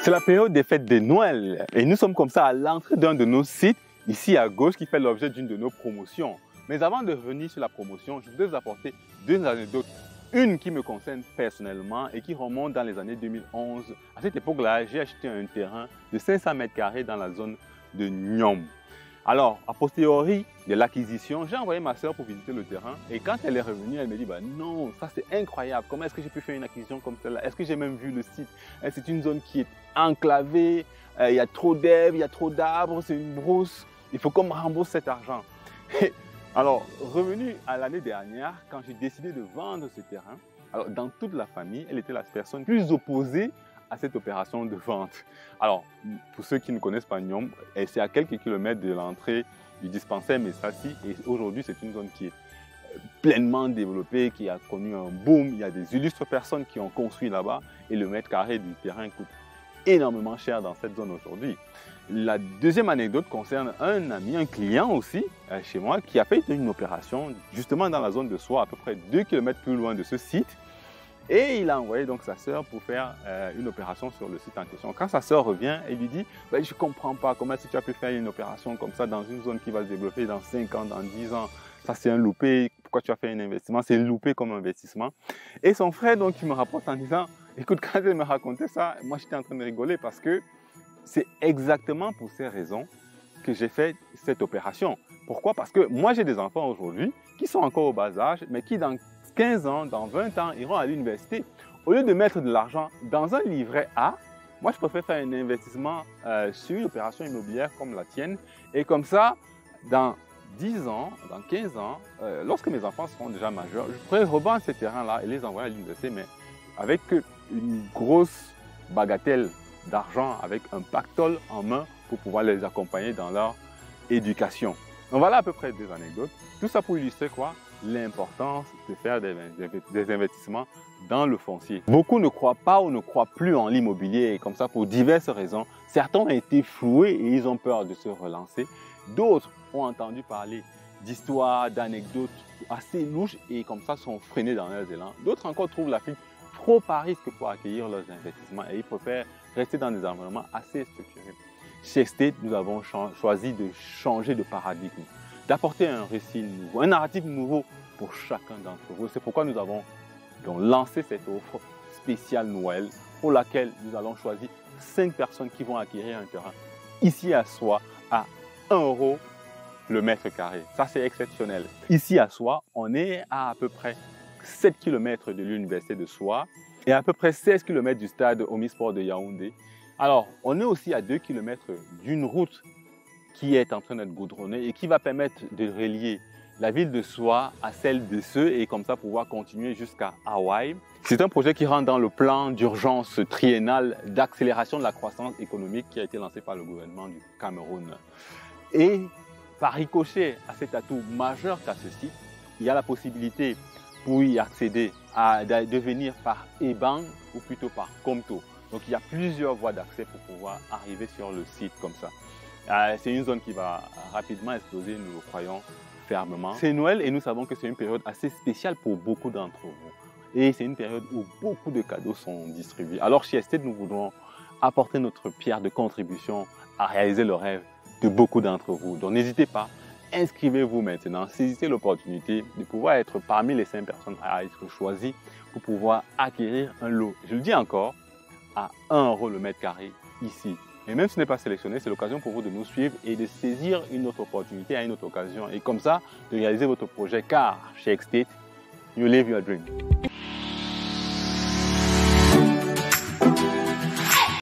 C'est la période des fêtes de Noël et nous sommes comme ça à l'entrée d'un de nos sites, ici à gauche, qui fait l'objet d'une de nos promotions. Mais avant de revenir sur la promotion, je voudrais vous apporter deux anecdotes. Une qui me concerne personnellement et qui remonte dans les années 2011. À cette époque-là, j'ai acheté un terrain de 500 mètres carrés dans la zone de Nyom. Alors, a posteriori de l'acquisition, j'ai envoyé ma soeur pour visiter le terrain et quand elle est revenue, elle me dit bah non, ça c'est incroyable, comment est-ce que j'ai pu faire une acquisition comme celle-là? Est-ce que j'ai même vu le site? C'est une zone qui est enclavée, il y a trop d'herbes, il y a trop d'arbres, c'est une brousse, il faut qu'on me rembourse cet argent. Alors, revenu à l'année dernière, quand j'ai décidé de vendre ce terrain, alors dans toute la famille, elle était la personne plus opposée à cette opération de vente. Alors, pour ceux qui ne connaissent pas Nyom, c'est à quelques kilomètres de l'entrée du dispensaire Messassi et aujourd'hui, c'est une zone qui est pleinement développée, qui a connu un boom. Il y a des illustres personnes qui ont construit là-bas et le mètre carré du terrain coûte énormément cher dans cette zone aujourd'hui. La deuxième anecdote concerne un ami, un client aussi, chez moi, qui a fait une opération justement dans la zone de Soie, à peu près 2 km plus loin de ce site. Et il a envoyé donc sa sœur pour faire une opération sur le site en question. Quand sa sœur revient, elle lui dit ben, « Je ne comprends pas comment est-ce que tu as pu faire une opération comme ça dans une zone qui va se développer dans 5 ans, dans 10 ans. Ça c'est un loupé, pourquoi tu as fait un investissement? C'est loupé comme investissement. » Et son frère donc il me rapporte en disant « Écoute, quand elle me racontait ça, moi j'étais en train de rigoler parce que c'est exactement pour ces raisons que j'ai fait cette opération. Pourquoi? Parce que moi j'ai des enfants aujourd'hui qui sont encore au bas âge, mais qui dans 15 ans, dans 20 ans, iront à l'université. Au lieu de mettre de l'argent dans un livret A, moi je préfère faire un investissement sur une opération immobilière comme la tienne. Et comme ça, dans 10 ans, dans 15 ans, lorsque mes enfants seront déjà majeurs, je pourrais revendre ces terrains-là et les envoyer à l'université, mais avec une grosse bagatelle d'argent, avec un pactole en main pour pouvoir les accompagner dans leur éducation. Donc voilà à peu près des anecdotes. Tout ça pour illustrer quoi? L'importance de faire des investissements dans le foncier. Beaucoup ne croient pas ou ne croient plus en l'immobilier et comme ça pour diverses raisons. Certains ont été floués et ils ont peur de se relancer. D'autres ont entendu parler d'histoires, d'anecdotes assez louches et comme ça sont freinés dans leurs élans. D'autres encore trouvent l'Afrique trop à risque pour accueillir leurs investissements et ils préfèrent rester dans des environnements assez structurés. Chez Estate, nous avons choisi de changer de paradigme, d'apporter un récit nouveau, un narratif nouveau pour chacun d'entre vous. C'est pourquoi nous avons donc lancé cette offre spéciale Noël pour laquelle nous allons choisir 5 personnes qui vont acquérir un terrain ici à Soie à 1 € le mètre carré. Ça, c'est exceptionnel. Ici à Soie, on est à peu près 7 km de l'université de Soie et à peu près 16 km du stade Omnisport de Yaoundé. Alors, on est aussi à 2 km d'une route qui est en train d'être goudronnée et qui va permettre de relier la ville de Soie à celle de Seux et comme ça pouvoir continuer jusqu'à Hawaï. C'est un projet qui rentre dans le plan d'urgence triennal d'accélération de la croissance économique qui a été lancé par le gouvernement du Cameroun. Et par ricochet à cet atout majeur qu'a ce site, il y a la possibilité pour y accéder à devenir par EBAN ou plutôt par Comto. Donc il y a plusieurs voies d'accès pour pouvoir arriver sur le site comme ça. C'est une zone qui va rapidement exploser, nous le croyons fermement. C'est Noël et nous savons que c'est une période assez spéciale pour beaucoup d'entre vous. Et c'est une période où beaucoup de cadeaux sont distribués. Alors chez Estate, nous voudrons apporter notre pierre de contribution à réaliser le rêve de beaucoup d'entre vous. Donc n'hésitez pas, inscrivez-vous maintenant, saisissez l'opportunité de pouvoir être parmi les 5 personnes à être choisies pour pouvoir acquérir un lot. Je le dis encore, à 1 € le mètre carré ici. Et même si ce n'est pas sélectionné, c'est l'occasion pour vous de nous suivre et de saisir une autre opportunité à une autre occasion. Et comme ça, de réaliser votre projet car chez Estate, you live your dream.